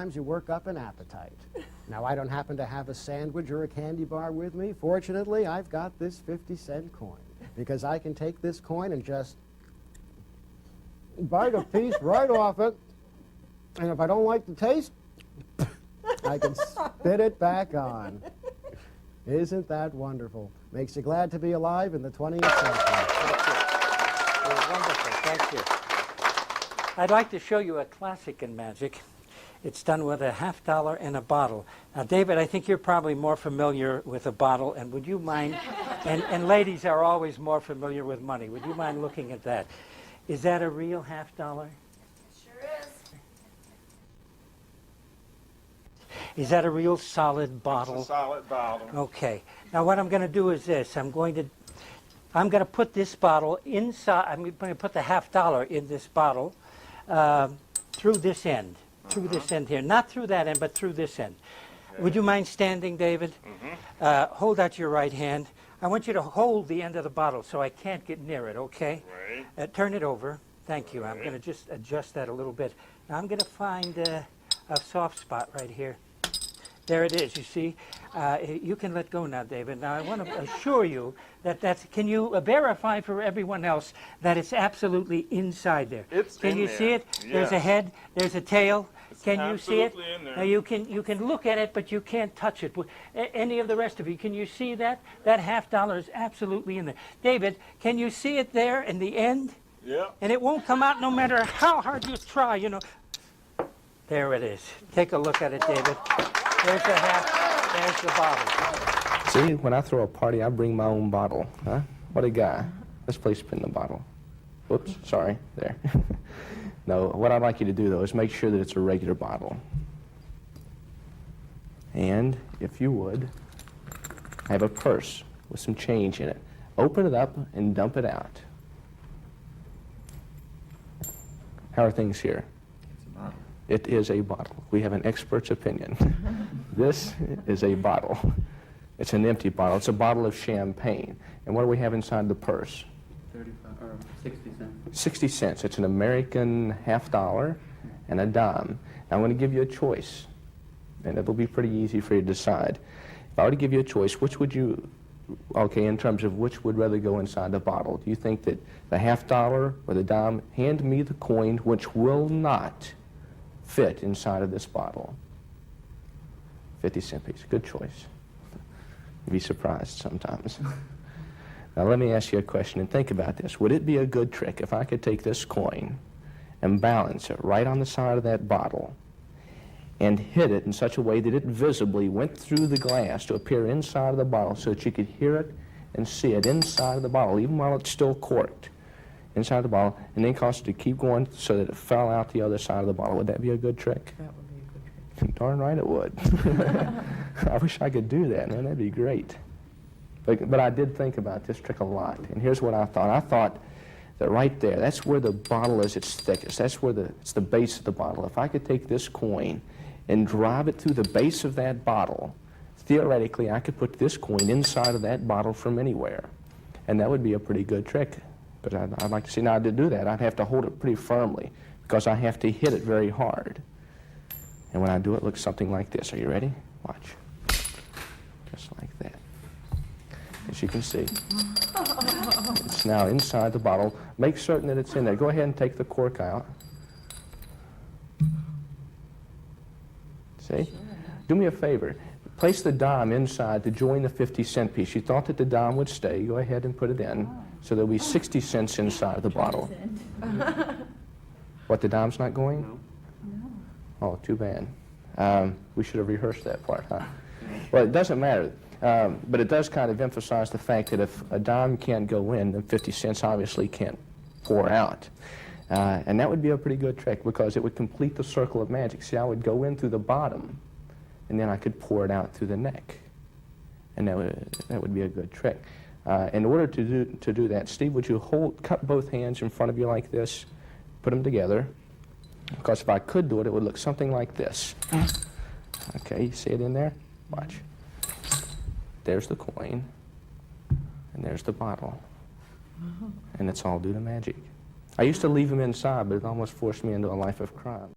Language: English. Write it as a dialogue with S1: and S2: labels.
S1: sometimes you work up an appetite. Now, I don't happen to have a sandwich or a candy bar with me. Fortunately, I've got this 50-cent coin, because I can take this coin and just bite a piece right off it, and if I don't like the taste, I can spit it back on. Isn't that wonderful? Makes you glad to be alive in the 20th century.
S2: It was wonderful. Thank you. I'd like to show you a classic in magic. It's done with a $50 and a bottle. Now, David, I think you're probably more familiar with a bottle, and would you mind, and ladies are always more familiar with money, would you mind looking at that? Is that a real $50?
S3: Sure is.
S2: Is that a real solid bottle?
S4: It's a solid bottle.
S2: Okay. Now what I'm going to do is this. I'm going to put this bottle inside. I'm going to put the $50 in this bottle through this end. Through this end here. Not through that end, but through this end. Okay. Would you mind standing, David? Hold out your right hand. I want you to hold the end of the bottle so I can't get near it, okay?
S4: Right.
S2: Turn it over. Thank you.
S4: Right.
S2: I'm going to just adjust that a little bit. Now I'm going to find a soft spot right here. There it is, you see. You can let go now, David. Now, I want to assure you that can you verify for everyone else that it's absolutely inside there?
S4: It's
S2: Can
S4: in
S2: you
S4: there.
S2: see it?
S4: Yes.
S2: There's a head, there's a tail.
S4: It's
S2: Can you see it?
S4: absolutely in there.
S2: Now, you can look at it, but you can't touch it. Any of the rest of you, can you see that? That $50 is absolutely in there. David, can you see it there in the end?
S4: Yeah.
S2: And it won't come out no matter how hard you try, you know. There it is. Take a look at it, David. There's the half, there's the bottle.
S5: See, when I throw a party, I bring my own bottle. Huh? What a guy. Let's play spin the bottle. Whoops, sorry, there. No, what I'd like you to do, though, is make sure that it's a regular bottle. And, if you would, I have a purse with some change in it. Open it up and dump it out. How are things here? It is a bottle. We have an expert's opinion. This is a bottle. It's an empty bottle. It's a bottle of champagne. And what do we have inside the purse?
S6: 60 cents.
S5: 60 cents. It's an American $50 and a dime. Now, I'm going to give you a choice, and it'll be pretty easy for you to decide. If I were to give you a choice, which would you, okay, in terms of which would rather go inside the bottle? Do you think that the $50 or the dime? Hand me the coin which will not fit inside of this bottle. 50-cent piece. Good choice. You'd be surprised sometimes. Now let me ask you a question and think about this. Would it be a good trick if I could take this coin and balance it right on the side of that bottle and hit it in such a way that it visibly went through the glass to appear inside of the bottle so that you could hear it and see it inside of the bottle, even while it's still corked? Inside the bottle, and then cause it to keep going so that it fell out the other side of the bottle. Would that be a good trick?
S6: That would be a good trick.
S5: Darn right it would. I wish I could do that, man. That'd be great. But I did think about this trick a lot, and here's what I thought. I thought that right there, that's where the bottle is its thickest. That's where it's the base of the bottle. If I could take this coin and drive it through the base of that bottle, theoretically, I could put this coin inside of that bottle from anywhere, and that would be a pretty good trick. But I'd like to see, now to do that, I'd have to hold it pretty firmly because I have to hit it very hard. And when I do it, it looks something like this. Are you ready? Watch. Just like that. As you can see, it's now inside the bottle. Make certain that it's in there. Go ahead and take the cork out. See? Sure. Do me a favor. Place the dime inside to join the 50-cent piece. You thought that the dime would stay. Go ahead and put it in. So there'll be 60 cents inside the bottle. What, the dime's not going?
S6: No.
S5: Oh, too bad. We should have rehearsed that part, huh? Well, it doesn't matter. But it does kind of emphasize the fact that if a dime can't go in, then 50 cents obviously can't pour out. And that would be a pretty good trick because it would complete the circle of magic. See, I would go in through the bottom, and then I could pour it out through the neck. And that would be a good trick. In order to do that, Steve, would you cut both hands in front of you like this, put them together, because if I could do it, it would look something like this. Okay, you see it in there? Watch. There's the coin, and there's the bottle, and it's all due to magic. I used to leave them inside, but it almost forced me into a life of crime.